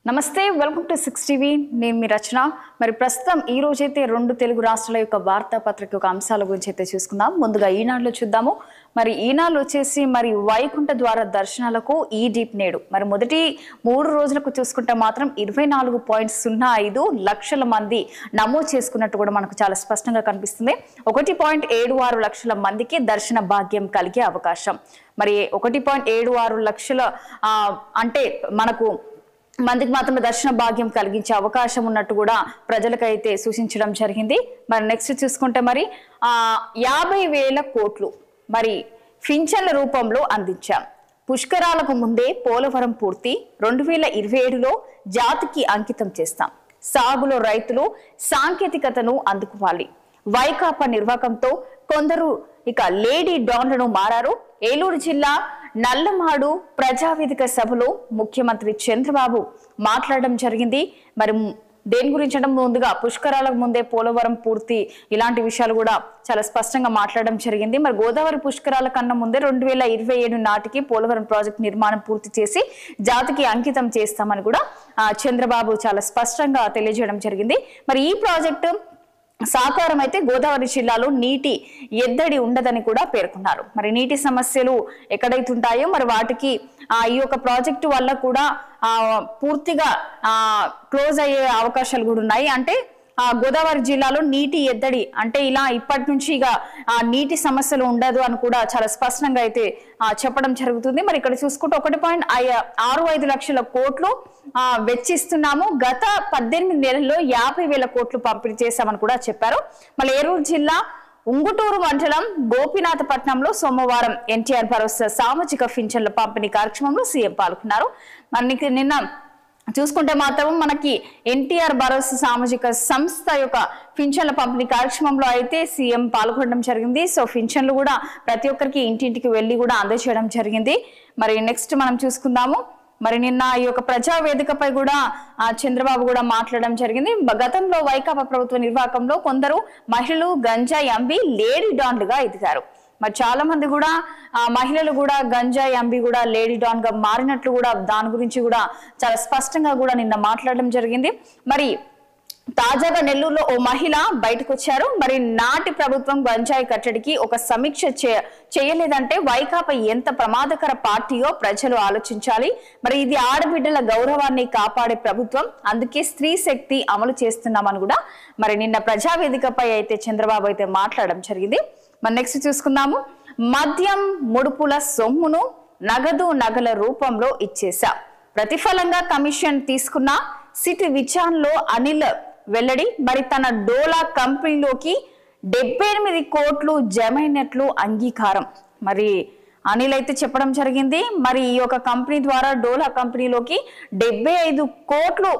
నమస్తే welcome to 6 TV నేను మీ రచన మరి ప్రస్తుతం ఈ రోజైతే రెండు తెలుగు రాష్ట్రాల యొక్క వార్తాపత్రిక యొక్క అంశాల గురించి అయితే చూసుకుందాం. ముందుగా ఈనాడులో చూద్దాము. మరి ఈనాడు వచ్చేసి మరి వైకుంఠ ద్వార దర్శనాలకు ఈ డీప్ నేడు మరి మొదటి 3 రోజులకు చూసుకుంటే మాత్రం 24.05 లక్షల మంది నమోదు చేసుకున్నట్టు కూడా మనకు చాలా స్పష్టంగా కనిపిస్తుంది. 1.76 లక్షల మందికి దర్శన భాగ్యం కలిగే అవకాశం. మరి 1.76 లక్షల అంటే మనకు మందికి మాత్రమే దర్శన భాగ్యం కలిగించే అవకాశం ఉన్నట్టు కూడా ప్రజలకైతే సూచించడం జరిగింది. మరి నెక్స్ట్ చూసుకుంటే మరి 50,000 కోట్లు మరి పింఛన్ల రూపంలో అందించాం. పుష్కరాలకు ముందే పోలవరం పూర్తి 2027లో జాతికి అంకితం చేస్తాం. సాగులో రైతులు సాంకేతికతను అందుకోవాలి. వైకాపా నిర్వాకంతో కొందరు ఇక లేడీ డాన్లను మారారు. ఏలూరు జిల్లా నల్లమాడు ప్రజావేదిక సభలో ముఖ్యమంత్రి చంద్రబాబు మాట్లాడడం జరిగింది. మరి దేని గురించి అంటే ముందుగా పుష్కరాలకు ముందే పోలవరం పూర్తి ఇలాంటి విషయాలు కూడా చాలా స్పష్టంగా మాట్లాడడం జరిగింది. మరి గోదావరి పుష్కరాల కన్నా ముందే 2027 నాటికి పోలవరం ప్రాజెక్టు నిర్మాణం పూర్తి చేసి జాతికి అంకితం చేస్తామని కూడా చంద్రబాబు చాలా స్పష్టంగా తెలియజేయడం జరిగింది. మరి ఈ ప్రాజెక్టు సాకారం అయితే గోదావరి జిల్లాలో నీటి ఎద్దడి ఉండదని కూడా పేర్కొన్నారు. మరి నీటి సమస్యలు ఎక్కడైతే ఉంటాయో మరి వాటికి ఈ యొక్క ప్రాజెక్టు వల్ల కూడా పూర్తిగా క్లోజ్ అయ్యే అవకాశాలు కూడా ఉన్నాయి. అంటే గోదావరి జిల్లాలో నీటి ఎద్దడి అంటే ఇలా ఇప్పటి నుంచి ఇక నీటి సమస్యలు ఉండదు అని కూడా చాలా స్పష్టంగా అయితే చెప్పడం జరుగుతుంది. మరి ఇక్కడ చూసుకుంటే 1.65 లక్షల కోట్లు వెచ్చిస్తున్నాము. గత 18 నెలల్లో 50,000 కోట్లు పంపిణీ చేశామని కూడా చెప్పారు. మళ్ళీ ఏలూరు జిల్లా ఉంగుటూరు మండలం గోపినాథపట్నంలో సోమవారం ఎన్టీఆర్ భరోసా సామాజిక పింఛన్ల పంపిణీ కార్యక్రమంలో సీఎం పాల్గొన్నారు. మరి నిన్న చూసుకుంటే మాత్రం మనకి ఎన్టీఆర్ భరోసా సామాజిక సంస్థ యొక్క పింఛన్ల పంపిణీ కార్యక్రమంలో అయితే సీఎం పాల్గొనడం జరిగింది. సో పింఛన్లు కూడా ప్రతి ఒక్కరికి ఇంటింటికి వెళ్ళి కూడా అందజేయడం జరిగింది. మరి నెక్స్ట్ మనం చూసుకుందాము. మరి నిన్న ఈ యొక్క ప్రజావేదికపై కూడా చంద్రబాబు కూడా మాట్లాడడం జరిగింది. గతంలో వైకాపా ప్రభుత్వ నిర్వాహకంలో కొందరు మహిళలు గంజాయి అమ్మి లేడీ డాన్లుగా ఎదిగారు. మరి చాలా మంది కూడా మహిళలు కూడా గంజాయి అంబి కూడా లేడీ డాన్ గా మారినట్లు కూడా దాని గురించి కూడా చాలా స్పష్టంగా కూడా నిన్న మాట్లాడడం జరిగింది. మరి తాజాగా నెల్లూరులో ఓ మహిళ బయటకు వచ్చారు. మరి నాటి ప్రభుత్వం గంజాయి కట్టడికి ఒక సమీక్ష చేయలేదంటే వైకాపా ఎంత ప్రమాదకర పార్టీయో ప్రజలు ఆలోచించాలి. మరి ఇది ఆడబిడ్డల గౌరవాన్ని కాపాడే ప్రభుత్వం, అందుకే స్త్రీ శక్తి అమలు చేస్తున్నామని కూడా మరి నిన్న ప్రజావేదికపై అయితే చంద్రబాబు అయితే మాట్లాడడం జరిగింది. మరి నెక్స్ట్ చూసుకుందాము. మద్యం ముడుపుల సొమ్మును నగల రూపంలో ఇచ్చేశా. ప్రతిఫలంగా కమిషన్ తీసుకున్న సిటీ విచారణలో అనిల్ వెల్లడి. మరి తన డోలా కంపెనీలోకి 78 కోట్లు జమైనట్లు అంగీకారం. మరి అనిల్ అయితే చెప్పడం జరిగింది. మరి ఈ యొక్క కంపెనీ ద్వారా డోలా కంపెనీలోకి 75 కోట్లు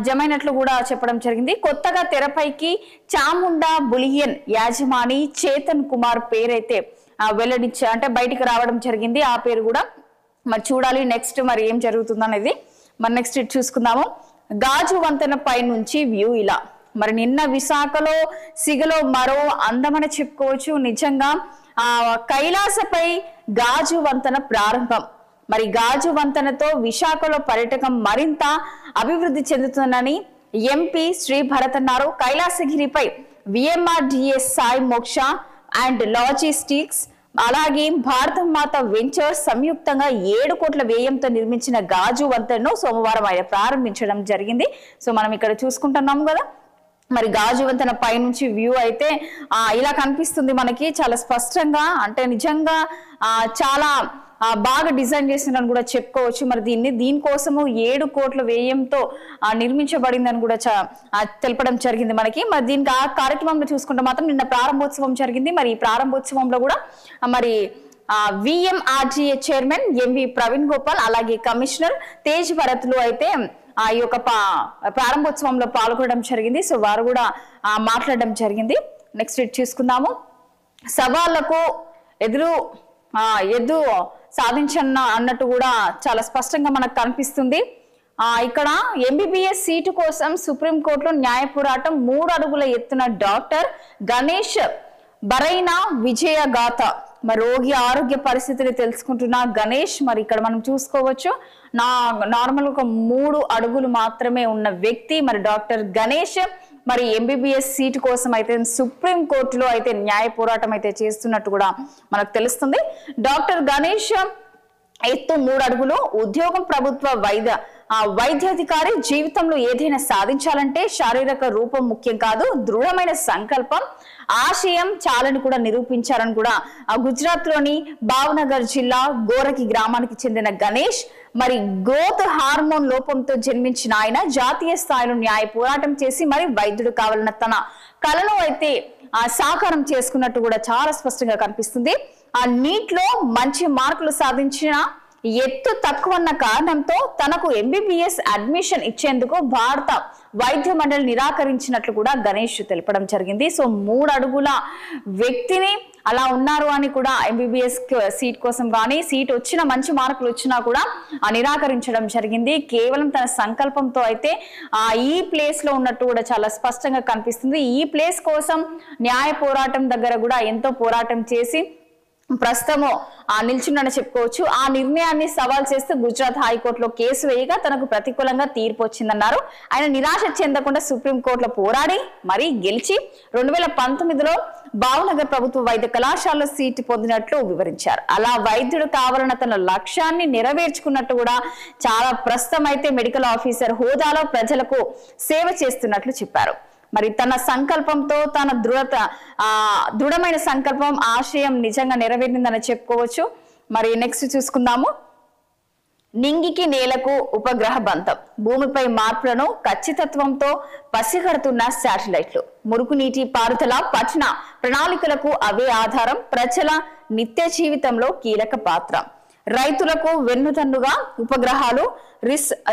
జమైనట్లు కూడా చెప్పడం జరిగింది. కొత్తగా తెరపైకి చాముండా బులియన్ యాజమాని చేతన్ కుమార్ పేరైతే వెల్లడించా అంటే బయటికి రావడం జరిగింది. ఆ పేరు కూడా మరి చూడాలి నెక్స్ట్ మరి ఏం జరుగుతుంది అనేది. మరి నెక్స్ట్ చూసుకుందాము. గాజు వంతెన పై నుంచి వ్యూ ఇలా. మరి నిన్న విశాఖలో సిగలో మరో అందమని చెప్పుకోవచ్చు. నిజంగా కైలాసపై గాజు వంతెన ప్రారంభం. మరి గాజు వంతెనతో విశాఖలో పర్యాటకం మరింత అభివృద్ధి చెందుతుందని ఎంపీ శ్రీ భరత్ అన్నారు. కైలాసగిరిపై విఎంఆర్డిఏ సాయి మోక్ష అండ్ లాజిస్టిక్స్ అలాగే భారత మాత వెంచర్స్ సంయుక్తంగా 7 కోట్ల వ్యయంతో నిర్మించిన గాజు వంతెనను సోమవారం ఆయన ప్రారంభించడం జరిగింది. సో మనం ఇక్కడ చూసుకుంటున్నాం కదా. మరి గాజు వంతెన పై నుంచి వ్యూ అయితే ఇలా కనిపిస్తుంది మనకి చాలా స్పష్టంగా. అంటే నిజంగా చాలా బాగా డిజైన్ చేసిందని కూడా చెప్పుకోవచ్చు. మరి దీనికోసము 7 కోట్ల వ్యయంతో నిర్మించబడిందని కూడా తెలపడం జరిగింది మనకి. మరి దీనికి ఆ కార్యక్రమంలో చూసుకుంటే మాత్రం నిన్న ప్రారంభోత్సవం జరిగింది. మరి ఈ ప్రారంభోత్సవంలో కూడా మరి విఎంఆర్డిఏ చైర్మన్ ఎంవి ప్రవీణ్ గోపాల్ అలాగే కమిషనర్ తేజ్ భరత్లు అయితే ఈ యొక్క ప్రారంభోత్సవంలో పాల్గొనడం జరిగింది. సో వారు కూడా మాట్లాడడం జరిగింది. నెక్స్ట్ చూసుకుందాము. సవాళ్లకు ఎదు సాధించన్న అన్నట్టు కూడా చాలా స్పష్టంగా మనకు కనిపిస్తుంది. ఇక్కడ ఎంబీబీఎస్ సీటు కోసం సుప్రీంకోర్టులో న్యాయ పోరాటం 3 అడుగుల ఎత్తున డాక్టర్ గణేష్ బరైనా విజయ గాథ మరి రోగి ఆరోగ్య పరిస్థితిని తెలుసుకుంటున్న గణేష్ మరి ఇక్కడ మనం చూసుకోవచ్చు నార్మల్ ఒక 3 అడుగులు మాత్రమే ఉన్న వ్యక్తి మరి డాక్టర్ గణేష్ మరి ఎంబీబీఎస్ సీటు కోసం అయితే సుప్రీం కోర్టులో అయితే న్యాయ పోరాటం అయితే చేస్తున్నట్టు కూడా మనకు తెలుస్తుంది. డాక్టర్ గణేష్ ఎత్తు 3 అడుగులు, ఉద్యోగం ప్రభుత్వ వైద్యాధికారి. జీవితంలో ఏదైనా సాధించాలంటే శారీరక రూపం ముఖ్యం కాదు, దృఢమైన సంకల్పం ఆశయం చాలని కూడా నిరూపించారని కూడా గుజరాత్ లోని భావనగర్ జిల్లా గోరకి గ్రామానికి చెందిన గణేష్ మరి గ్రోత్ హార్మోన్ లోపంతో జన్మించిన ఆయన జాతీయ స్థాయిలో న్యాయ పోరాటం చేసి మరి వైద్యుడు కావాలన్న తన కలను అయితే సాకారం చేసుకున్నట్టు కూడా చాలా స్పష్టంగా కనిపిస్తుంది. ఆ నీట్ లో మంచి మార్కులు సాధించిన ఎత్తు తక్కువన్న కారణంతో తనకు ఎంబీబీఎస్ అడ్మిషన్ ఇచ్చేందుకు భారత వైద్య మండలి నిరాకరించినట్లు కూడా గణేష్ తెలపడం జరిగింది. సో 3 అడుగుల వ్యక్తిని అలా ఉన్నారు అని కూడా ఎంబీబీఎస్ సీట్ కోసం కానీ సీట్ వచ్చిన మంచి మార్కులు వచ్చినా కూడా నిరాకరించడం జరిగింది. కేవలం తన సంకల్పంతో అయితే ఈ ప్లేస్ లో ఉన్నట్టు కూడా చాలా స్పష్టంగా కనిపిస్తుంది. ఈ ప్లేస్ కోసం న్యాయ పోరాటం దగ్గర కూడా ఎంతో పోరాటం చేసి ప్రస్తుతము నిల్చుండని చెప్పుకోవచ్చు. ఆ నిర్ణయాన్ని సవాల్ చేస్తూ గుజరాత్ హైకోర్టులో కేసు వేయగా తనకు ప్రతికూలంగా తీర్పు వచ్చిందన్నారు. ఆయన నిరాశ చెందకుండా సుప్రీంకోర్టులో పోరాడి మరీ గెలిచి 2019లో భావనగర్ ప్రభుత్వ వైద్య కళాశాలలో సీటు పొందినట్లు వివరించారు. అలా వైద్యుడు కావాలన్న తన లక్ష్యాన్ని నెరవేర్చుకున్నట్టు కూడా చాలా ప్రస్తుతం అయితే మెడికల్ ఆఫీసర్ హోదాలో ప్రజలకు సేవ చేస్తున్నట్లు చెప్పారు. మరి తన సంకల్పంతో తన దృఢమైన సంకల్పం ఆశయం నిజంగా నెరవేరిందని చెప్పుకోవచ్చు. మరి నెక్స్ట్ చూసుకుందాము. నింగికి నేలకు ఉపగ్రహ బంధం, భూమిపై మార్పులను ఖచ్చితత్వంతో పసిగడుతున్న శాటిలైట్లు, మురుగునీటి పారుదల పట్టణ ప్రణాళికలకు అవే ఆధారం, ప్రజల నిత్య జీవితంలో కీలక పాత్ర, రైతులకు వెన్నుదన్నుగా ఉపగ్రహాలు,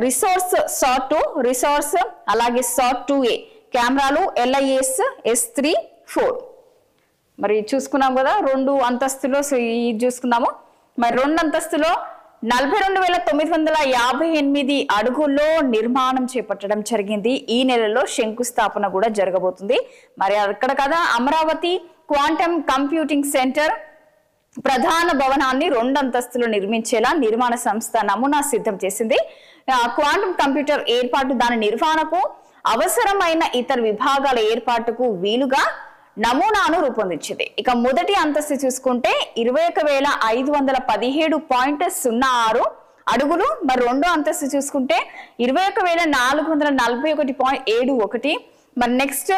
రిసోర్స్ సాట్ 2 రిసోర్స్ అలాగే సాట్ 2A కెమెరాలు, LIS S3 4. మరి చూసుకున్నాం కదా 2 అంతస్తులో. సో ఇది చూసుకుందాము. మరి 2 అంతస్తులో 42,958 అడుగుల్లో నిర్మాణం చేపట్టడం జరిగింది. ఈ నెలలో శంకుస్థాపన కూడా జరగబోతుంది. మరి అక్కడ కదా అమరావతి క్వాంటమ్ కంప్యూటింగ్ సెంటర్ ప్రధాన భవనాన్ని 2 అంతస్తులు నిర్మించేలా నిర్మాణ సంస్థ నమూనా సిద్ధం చేసింది. క్వాంటమ్ కంప్యూటర్ ఏర్పాటు, దాని నిర్వహణకు అవసరమైన ఇతర విభాగాల ఏర్పాటుకు వీలుగా నమూనాను రూపొందించింది. ఇక మొదటి అంతస్తు చూసుకుంటే 21,517.06 అడుగులు. మరి 2వ అంతస్తు చూసుకుంటే 21,441.71. మరి నెక్స్ట్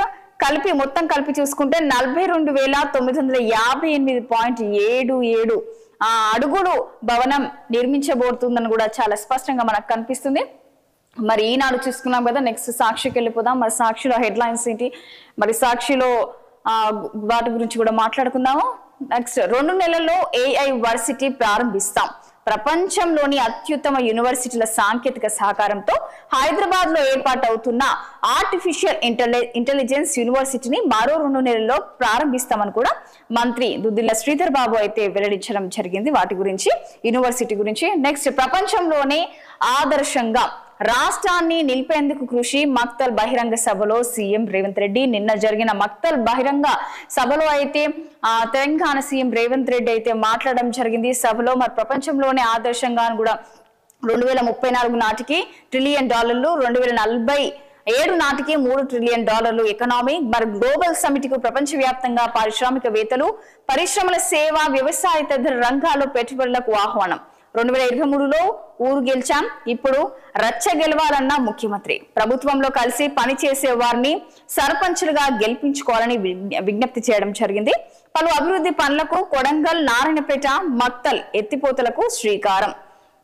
మొత్తం కలిపి చూసుకుంటే 42,958.77 అడుగులు భవనం నిర్మించబోతుందని కూడా చాలా స్పష్టంగా మనకు కనిపిస్తుంది. మరి ఈనాడు చూసుకున్నాం కదా. నెక్స్ట్ సాక్షికి వెళ్ళిపోదాం. మరి సాక్షిలో హెడ్లైన్స్ ఏంటి, మరి సాక్షిలో వాటి గురించి కూడా మాట్లాడుకుందాము. నెక్స్ట్ 2 నెలల్లో AI వర్సిటీ ప్రారంభిస్తాం, ప్రపంచంలోని అత్యుత్తమ యూనివర్సిటీల సాంకేతిక సహకారంతో హైదరాబాద్ లో ఏర్పాటవుతున్న ఆర్టిఫిషియల్ ఇంటెలిజెన్స్ యూనివర్సిటీని మరో 2 నెలల్లో ప్రారంభిస్తామని కూడా మంత్రి దుద్దిల్ల శ్రీధర్ బాబు అయితే వెల్లడించడం జరిగింది. వాటి గురించి, యూనివర్సిటీ గురించి. నెక్స్ట్ ప్రపంచంలోనే ఆదర్శంగా రాష్ట్రాన్ని నిలిపేందుకు కృషి, మక్తల్ బహిరంగ సభలో సీఎం రేవంత్ రెడ్డి. నిన్న జరిగిన మక్తల్ బహిరంగ సభలో అయితే తెలంగాణ సీఎం రేవంత్ రెడ్డి అయితే మాట్లాడడం జరిగింది సభలో. మరి ప్రపంచంలోనే ఆదర్శంగా కూడా 2034 నాటికి $1 ట్రిలియన్, 2047 నాటికి $3 ట్రిలియన్ ఎకనామీ. మరి గ్లోబల్ సమిట్ కు ప్రపంచవ్యాప్తంగా పారిశ్రామికవేత్తలు, పరిశ్రమల, సేవ, వ్యవసాయ తదితర రంగాల్లో పెట్టుబడులకు ఆహ్వానం. 2023లో ఊరు గెలిచాం, ఇప్పుడు రచ్చ గెలవాలన్న ముఖ్యమంత్రి. ప్రభుత్వంలో కలిసి పనిచేసే వారిని సర్పంచులుగా గెలిపించుకోవాలని విజ్ఞప్తి చేయడం జరిగింది. పలు అభివృద్ధి పనులకు కొడంగల్, నారాయణపేట, మక్తల్ ఎత్తిపోతలకు శ్రీకారం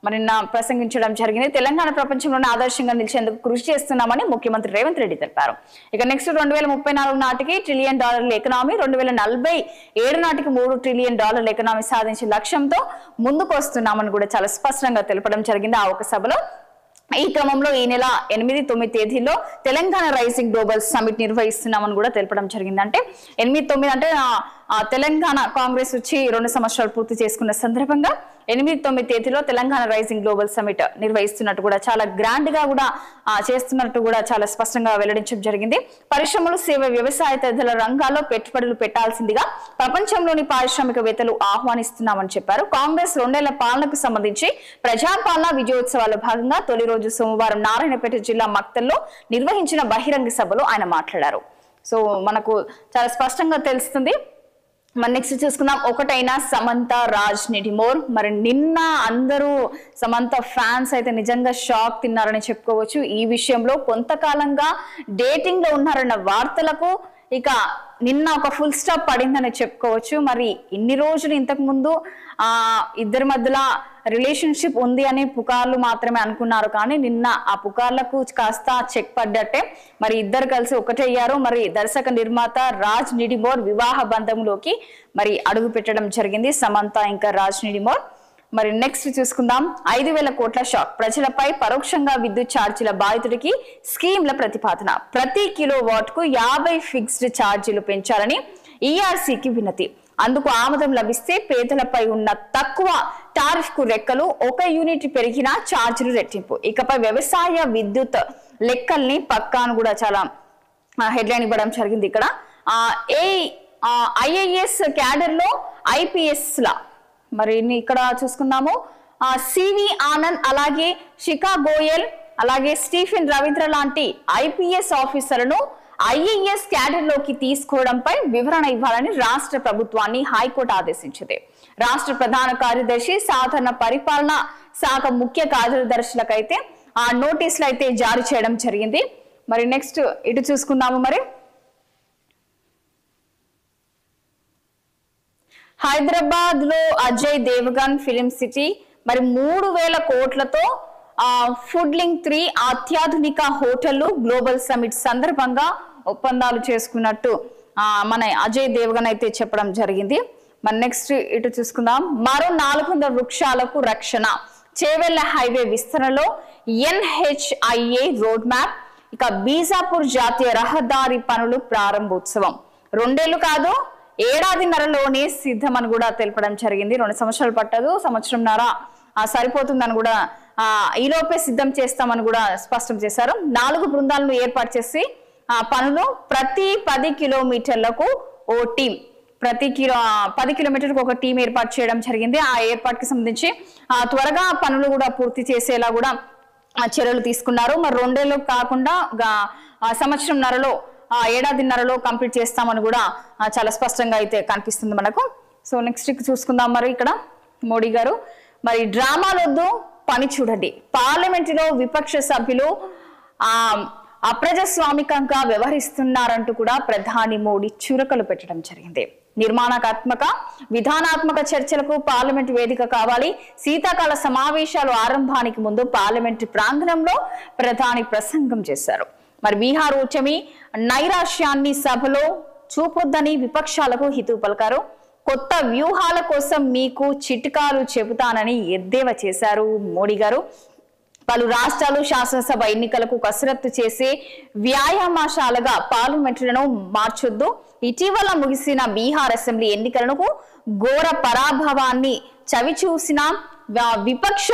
మరి ప్రసంగించడం జరిగింది. తెలంగాణ ప్రపంచంలోనే ఆదర్శంగా నిలిచేందుకు కృషి చేస్తున్నామని ముఖ్యమంత్రి రేవంత్ రెడ్డి తెలిపారు. ఇక నెక్స్ట్ 2034 నాటికి $1 ట్రిలియన్ ఎకనామీ, 2047 నాటికి $3 ట్రిలియన్ ఎకనామీ సాధించే లక్ష్యంతో ముందుకు వస్తున్నామని కూడా చాలా స్పష్టంగా తెలపడం జరిగింది ఆ ఒక సభలో. ఈ క్రమంలో ఈ నెల 8, 9 తేదీల్లో తెలంగాణ రైజింగ్ గ్లోబల్ సమిట్ నిర్వహిస్తున్నామని కూడా తెలపడం జరిగింది. అంటే 8, 9 అంటే తెలంగాణ కాంగ్రెస్ వచ్చి 2 సంవత్సరాలు పూర్తి చేసుకున్న సందర్భంగా 8-9 తేదీలో తెలంగాణ రైజింగ్ గ్లోబల్ సమిట్ నిర్వహిస్తున్నట్టు కూడా చాలా గ్రాండ్ గా కూడా చేస్తున్నట్టు కూడా చాలా స్పష్టంగా వెల్లడించడం జరిగింది. పరిశ్రమలు, సేవ, వ్యవసాయ తదితర రంగాల్లో పెట్టుబడులు పెట్టాల్సిందిగా ప్రపంచంలోని పారిశ్రామికవేత్తలు ఆహ్వానిస్తున్నామని చెప్పారు. కాంగ్రెస్ 2 ఏళ్ల పాలనకు సంబంధించి ప్రజాపాలన విజయోత్సవాల భాగంగా తొలి రోజు సోమవారం నారాయణపేట జిల్లా మక్తల్లో నిర్వహించిన బహిరంగ సభలో ఆయన మాట్లాడారు. సో మనకు చాలా స్పష్టంగా తెలుస్తుంది. మరి నెక్స్ట్ చూసుకుందాం. ఒకటైన సమంత రాజ్ నిడిమోర్. మరి నిన్న అందరూ సమంత ఫ్యాన్స్ అయితే నిజంగా షాక్ తిన్నారని చెప్పుకోవచ్చు. ఈ విషయంలో కొంతకాలంగా డేటింగ్ లో ఉన్నారన్న వార్తలకు ఇక నిన్న ఒక ఫుల్ స్టాప్ పడిందని చెప్పుకోవచ్చు. మరి ఇన్ని రోజులు ఇంతకు ముందు ఇద్దరి మధ్యలో రిలేషన్షిప్ ఉంది అని పుకార్లు మాత్రమే అనుకున్నారు. కానీ నిన్న ఆ పుకార్లకు కాస్త చెక్ పడ్డట్టే. మరి ఇద్దరు కలిసి ఒకటయ్యారు. మరి దర్శక నిర్మాత రాజ్ నిడిమోర్ వివాహ బంధంలోకి మరి అడుగు పెట్టడం జరిగింది, సమంత ఇంకా రాజ్ నిడిమోర్. మరి నెక్స్ట్ చూసుకుందాం. 5,000 కోట్ల షాక్. ప్రజలపై పరోక్షంగా విద్యుత్ ఛార్జీల బాధితుడికి స్కీమ్ల ప్రతిపాదన. ప్రతి కిలోవాట్ కు 50 ఫిక్స్డ్ ఛార్జీలు పెంచాలని ఈఆర్సీకి వినతి. అందుకు ఆమోదం లభిస్తే పేదలపై ఉన్న తక్కువ టారిఫ్ కు రెక్కలు, 1 యూనిట్ పెరిగిన ఛార్జీలు రెట్టింపు. ఇకపై వ్యవసాయ విద్యుత్ లెక్కల్ని పక్కాను కూడా చాలా హెడ్లైన్ ఇవ్వడం జరిగింది. ఇక్కడ ఐఏఎస్ క్యాడర్ లో ఐపీఎస్ లా మరి ఇక్కడ చూసుకుందాము. సివి ఆనంద్, అలాగే శిఖా గోయల్, అలాగే స్టీఫెన్ రవీంద్ర లాంటి ఐపీఎస్ ఆఫీసర్లను ఐఏఎస్ క్యాడర్ లోకి తీసుకోవడంపై వివరణ ఇవ్వాలని రాష్ట్ర ప్రభుత్వాన్ని హైకోర్టు ఆదేశించింది. రాష్ట్ర ప్రధాన కార్యదర్శి, సాధారణ పరిపాలన శాఖ ముఖ్య కార్యదర్శులకైతే ఆ నోటీసులు అయితే జారీ చేయడం జరిగింది. మరి నెక్స్ట్ ఇటు చూసుకుందాము. మరి హైదరాబాద్ లో అజయ్ దేవగన్ ఫిలిం సిటీ మరి 3,000 కోట్లతో ఫుడ్ లింక్ 3 అత్యాధునిక హోటళ్లు గ్లోబల్ సమిట్ సందర్భంగా ఒప్పందాలు చేసుకున్నట్టు మన అజయ్ దేవగన్ అయితే చెప్పడం జరిగింది. మరి నెక్స్ట్ ఇటు చూసుకుందాం. మరో 400 వృక్షాలకు రక్షణ. చేవెళ్ల హైవే విస్తరణలో NHIA రోడ్ మ్యాప్. ఇక బీజాపూర్ జాతీయ రహదారి పనులు ప్రారంభోత్సవం. 2 ఏళ్లు కాదు, 1.5 సిద్ధమని కూడా తెలపడం జరిగింది. 2 సంవత్సరాలు పట్టదు, 1.5 సంవత్సరం సరిపోతుందని కూడా ఈలోపే సిద్ధం చేస్తామని కూడా స్పష్టం చేశారు. 4 బృందాలను ఏర్పాటు చేసి పనులు ప్రతి 10 కిలోమీటర్లకు ఓ టీం, ప్రతి 10 కిలోమీటర్లకు ఒక టీం ఏర్పాటు చేయడం జరిగింది. ఆ ఏర్పాటుకి సంబంధించి త్వరగా పనులు కూడా పూర్తి చేసేలా కూడా చర్యలు తీసుకున్నారు. మరి 2 ఏళ్ళు కాకుండా 1.5 సంవత్సరంలో 1.5 కంప్లీట్ చేస్తామని కూడా చాలా స్పష్టంగా అయితే కనిపిస్తుంది మనకు. సో నెక్స్ట్ చూసుకుందాం. మరి ఇక్కడ మోడీ గారు మరి డ్రామాలొద్దు, పని చూడండి. పార్లమెంటులో విపక్ష సభ్యులు అప్రజాస్వామికంగా వ్యవహరిస్తున్నారంటూ కూడా ప్రధాని మోడీ చురకలు పెట్టడం జరిగింది. నిర్మాణాత్మక, విధానాత్మక చర్చలకు పార్లమెంట్ వేదిక కావాలి. శీతాకాల సమావేశాలు ఆరంభానికి ముందు పార్లమెంటు ప్రాంగణంలో ప్రధాని ప్రసంగం చేశారు. మరి బీహార్ ఓటమి నైరాశ్యాన్ని సభలో చూపొద్దని విపక్షాలకు హితవు పలికారు. కొత్త వ్యూహాల కోసం మీకు చిట్కాలు చెబుతానని ఎద్దేవా చేశారు మోడీ గారు. పలు రాష్ట్రాలు శాసనసభ ఎన్నికలకు కసరత్తు చేసే వ్యాయామశాలగా పార్లమెంటులను మార్చొద్దు. ఇటీవల ముగిసిన బీహార్ అసెంబ్లీ ఎన్నికలకు ఘోర పరాభవాన్ని చవిచూసిన విపక్ష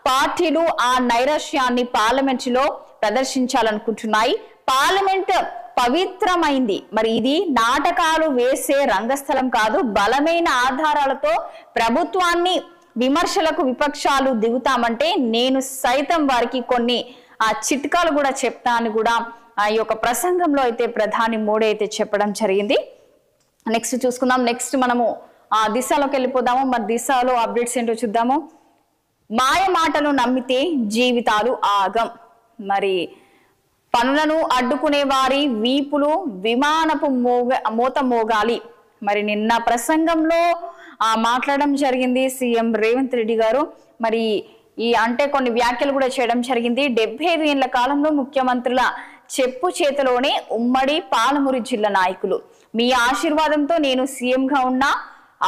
పార్టీలు ఆ నైరాశ్యాన్ని పార్లమెంటులో ప్రదర్శించాలనుకుంటున్నాయి. పార్లమెంట్ పవిత్రమైంది. మరి ఇది నాటకాలు వేసే రంగస్థలం కాదు. బలమైన ఆధారాలతో ప్రభుత్వాన్ని విమర్శలకు విపక్షాలు దిగుతామంటే నేను సైతం వారికి కొన్ని చిట్కాలు కూడా చెప్తాను కూడా ఈ యొక్క ప్రసంగంలో అయితే ప్రధాని మోడీ అయితే చెప్పడం జరిగింది. నెక్స్ట్ చూసుకుందాం. నెక్స్ట్ మనము దిశలోకి వెళ్ళిపోదాము. మరి దిశలో అప్డేట్స్ ఏంటో చూద్దాము. మాయ మాటలు నమ్మితే జీవితాలు ఆగం. మరి పనులను అడ్డుకునే వారి వీపులు విమానపు మోత మోగాలి. మరి నిన్న ప్రసంగంలో మాట్లాడడం జరిగింది సీఎం రేవంత్ రెడ్డి గారు. మరి అంటే కొన్ని వ్యాఖ్యలు కూడా చేయడం జరిగింది. 75 ఏళ్ల కాలంలో ముఖ్యమంత్రుల చెప్పు చేతిలోనే ఉమ్మడి పాలమూరు జిల్లా నాయకులు. మీ ఆశీర్వాదంతో నేను సీఎంగా ఉన్నా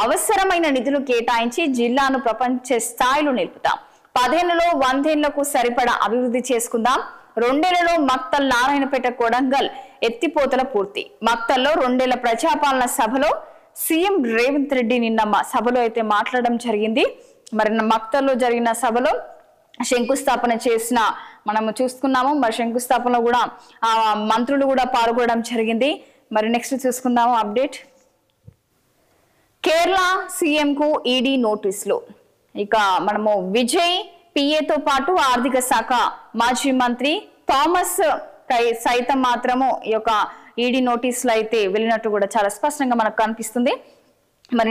అవసరమైన నిధులు కేటాయించి జిల్లాను ప్రపంచ స్థాయిలో నిలుపుతాం. 10 ఏళ్లలో 100 ఏళ్లకు సరిపడా అభివృద్ధి చేసుకుందాం. 2 ఏళ్లలో మక్తల్, నారాయణపేట, కొడంగల్ ఎత్తిపోతల పూర్తి. మక్తల్లో 2 ఏళ్ల ప్రజాపాలన సభలో సీఎం రేవంత్ రెడ్డి నిన్న సభలో అయితే మాట్లాడడం జరిగింది. మరి మక్తల్లో జరిగిన సభలో శంకుస్థాపన చేసిన మనము చూసుకున్నాము. మరి శంకుస్థాపనలో కూడా మంత్రులు కూడా పాల్గొనడం జరిగింది. మరి నెక్స్ట్ చూసుకుందాము అప్డేట్. కేరళ సీఎం కు ఈడీ నోటీసులు. ఇక మనము విజయ్ పిఏతో పాటు ఆర్థిక శాఖ మాజీ మంత్రి థామస్ సైతం మాత్రము ఈ యొక్క ఈడీ నోటీసులు అయితే వెళ్ళినట్టు కూడా చాలా స్పష్టంగా మనకు కనిపిస్తుంది. మరి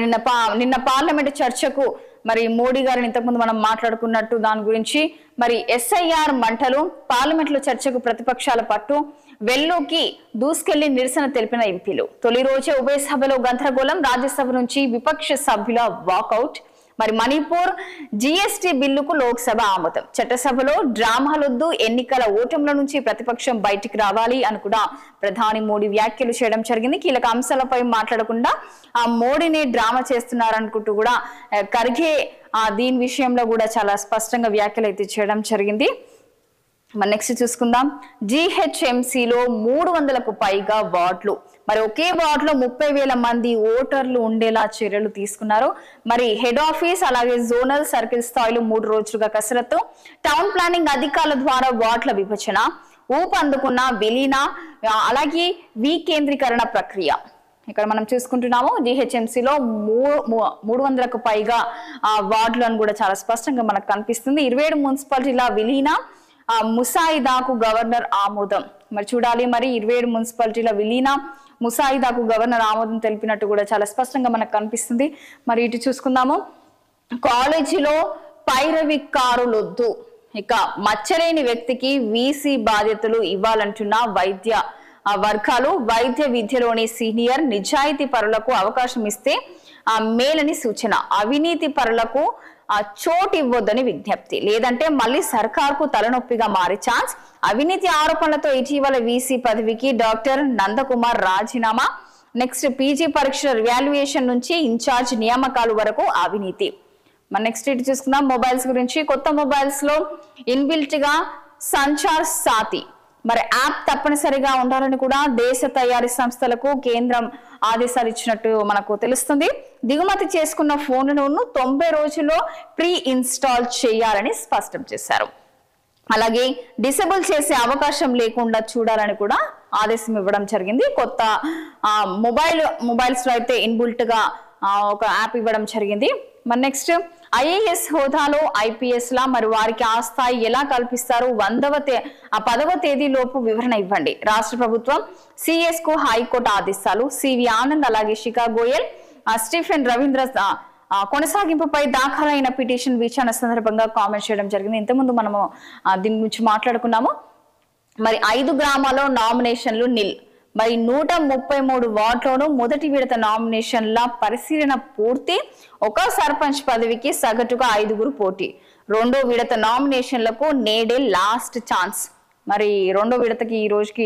నిన్న పార్లమెంట్ చర్చకు మరి మోడీ గారిని ఇంతకుముందు మనం మాట్లాడుకున్నట్టు దాని గురించి మరి SIR మంటలు పార్లమెంట్ లో చర్చకు ప్రతిపక్షాల పట్టు వెల్లోకి దూసుకెళ్లి నిరసన తెలిపిన ఎంపీలు. తొలి రోజే ఉభయ సభలో గందరగోళం, రాజ్యసభ నుంచి విపక్ష సభ్యుల వాకౌట్. మరి మణిపూర్ GST బిల్లుకు లోక్సభ ఆమోదం. చట్టసభలో డ్రామాలొద్దు, ఎన్నికల ఓటముల నుంచి ప్రతిపక్షం బయటికి రావాలి అని కూడా ప్రధాని మోడీ వ్యాఖ్యలు చేయడం జరిగింది. కీలక అంశాలపై మాట్లాడకుండా ఆ మోడీని డ్రామా చేస్తున్నారనుకుంటూ కూడా ఖర్గే దీని విషయంలో కూడా చాలా స్పష్టంగా వ్యాఖ్యలు అయితే చేయడం జరిగింది. మరి నెక్స్ట్ చూసుకుందాం. GHMCలో 300కు పైగా వార్డులు. మరి ఒకే వార్డులో 30,000 మంది ఓటర్లు ఉండేలా చర్యలు తీసుకున్నారు. మరి హెడ్ ఆఫీస్ అలాగే జోనల్ సర్కిల్ స్థాయిలో 3 రోజులుగా కసరత్తు. టౌన్ ప్లానింగ్ అధికారుల ద్వారా వార్డుల విభజన, ఊపందుకున్న విలీన అలాగే వికేంద్రీకరణ ప్రక్రియ. ఇక్కడ మనం చూసుకుంటున్నాము GHMCలో 300కు పైగా వార్డులను కూడా చాలా స్పష్టంగా మనకు కనిపిస్తుంది. 27 మున్సిపాలిటీల విలీన ముసాయిదాకు గవర్నర్ ఆమోదం. మరి చూడాలి, మరి 27 మున్సిపాలిటీల విలీన ముసాయిదాకు గవర్నర్ ఆమోదం తెలిపినట్టు కూడా చాలా స్పష్టంగా మనకు కనిపిస్తుంది. మరి ఇటు చూసుకుందాము. కాలేజీలో పైరవికారులొద్దు. ఇక మచ్చలేని వ్యక్తికి VC బాధ్యతలు ఇవ్వాలంటున్న వైద్య వర్గాలు. వైద్య విద్యలోని సీనియర్ నిజాయితీ పరులకు అవకాశం ఇస్తే మేలని సూచన. అవినీతి పరులకు చోటు ఇవ్వొద్దని విజ్ఞప్తి. లేదంటే మళ్ళీ సర్కార్కు తలనొప్పిగా మారే ఛాన్స్. అవినీతి ఆరోపణలతో ఇటీవల VC పదవికి డాక్టర్ నందకుమార్ రాజీనామా. నెక్స్ట్ PG పరీక్షల రివాల్యుయేషన్ నుంచి ఇన్ఛార్జ్ నియామకాలు వరకు అవినీతి. మన నెక్స్ట్ ఇటు చూసుకుందాం మొబైల్స్ గురించి. కొత్త మొబైల్స్ లో ఇన్బిల్ట్ గా సంచార్ సాతి మరి యాప్ తప్పనిసరిగా ఉండాలని కూడా దేశ తయారీ సంస్థలకు కేంద్రం ఆదేశాలు ఇచ్చినట్టు మనకు తెలుస్తుంది. దిగుమతి చేసుకున్న ఫోన్లను 90 రోజుల్లో ప్రీ ఇన్స్టాల్ చేయాలని స్పష్టం చేశారు. అలాగే డిసేబుల్ చేసే అవకాశం లేకుండా చూడాలని కూడా ఆదేశం ఇవ్వడం జరిగింది. కొత్త మొబైల్స్ లో అయితే ఇన్బుల్ట్ గా ఒక యాప్ ఇవ్వడం జరిగింది. మరి నెక్స్ట్ IAS హోదాలో IPS లా మరి వారికి ఆ స్థాయి ఎలా కల్పిస్తారు? 10వ తేదీలోపు వివరణ ఇవ్వండి. రాష్ట్ర ప్రభుత్వం CS కు హైకోర్టు ఆదేశాలు. CV ఆనంద్ అలాగే శిఖా గోయల్ స్టీఫెన్ రవీంద్ర కొనసాగింపుపై దాఖలైన పిటిషన్ విచారణ సందర్భంగా కామెంట్ చేయడం జరిగింది. ఇంతకుముందు మనము దీని గురించి మాట్లాడుకున్నాము. మరి 5 గ్రామాల్లో నామినేషన్లు నిల్. మరి 133 వార్డులోనూ మొదటి విడత నామినేషన్ల పరిశీలన పూర్తి. ఒక సర్పంచ్ పదవికి సగటుగా 5గురు పోటీ. రెండో విడత నామినేషన్లకు నేడే లాస్ట్ ఛాన్స్. మరి రెండో విడతకి ఈ రోజుకి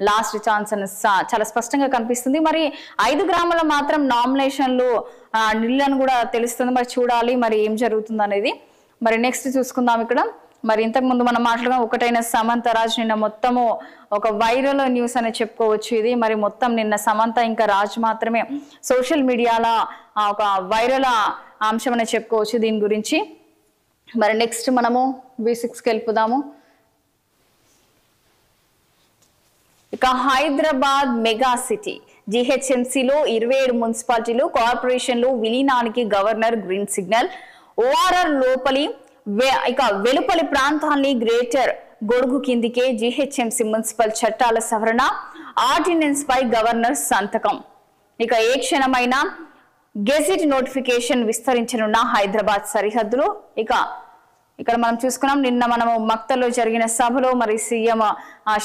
లాస్ట్ ఛాన్స్ అని చాలా స్పష్టంగా కనిపిస్తుంది. మరి 5 గ్రామాల్లో మాత్రం నామినేషన్లు నిల్లని కూడా తెలుస్తుంది. మరి చూడాలి మరి ఏం జరుగుతుంది అనేది. మరి నెక్స్ట్ చూసుకుందాం. ఇక్కడ మరి ఇంతకు ముందు మనం మాట్లాడుకున్నాం ఒకటైన సమంత రాజ్ నిన్న మొత్తము ఒక వైరల్ న్యూస్ అని చెప్పుకోవచ్చు ఇది. మరి మొత్తం నిన్న సమంత ఇంకా రాజ్ మాత్రమే సోషల్ మీడియాలో ఒక వైరల్ అంశం అని చెప్పుకోవచ్చు దీని గురించి. మరి నెక్స్ట్ మనము V6కి వెళ్ళిపోదాము. ఇక హైదరాబాద్ మెగా సిటీ GHMCలో 27 మున్సిపాలిటీలు కార్పొరేషన్లు విలీనానికి గవర్నర్ గ్రీన్ సిగ్నల్. ORR లోపలి ఇక వెలుపలి ప్రాంతాన్ని గ్రేటర్ గొడుగు కిందికే GHMC మున్సిపల్ చట్టాల సవరణ ఆర్డినెన్స్ పై గవర్నర్ సంతకం. ఇక ఏ క్షణమైన గెజిట్ నోటిఫికేషన్ విస్తరించనున్న హైదరాబాద్ సరిహద్దులు. ఇక్కడ మనం చూసుకున్నాం నిన్న మనము మక్తలో జరిగిన సభలో మరి సీఎం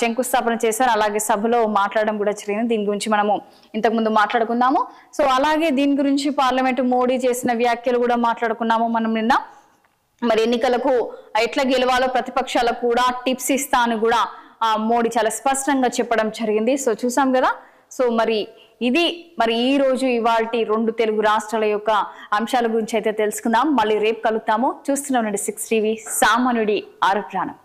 శంకుస్థాపన చేశారు. అలాగే సభలో మాట్లాడడం కూడా జరిగింది. దీని గురించి మనము ఇంతకుముందు మాట్లాడుకుందాము. సో అలాగే దీని గురించి పార్లమెంట్ మోడీ చేసిన వ్యాఖ్యలు కూడా మాట్లాడుకున్నాము మనం నిన్న. మరి ఎన్నికలకు ఎట్లా గెలవాలో ప్రతిపక్షాలకు కూడా టిప్స్ ఇస్తా అని కూడా మోడీ చాలా స్పష్టంగా చెప్పడం జరిగింది. సో చూసాం కదా. సో మరి ఇది మరి ఈ రోజు ఇవాల్టి 2 తెలుగు రాష్ట్రాల యొక్క అంశాల గురించి అయితే తెలుసుకుందాం. మళ్ళీ రేపు కలుద్దాము. చూస్తూనే ఉండండి 6 టీవీ, సామాన్యుడి ఆరు ప్రాణం.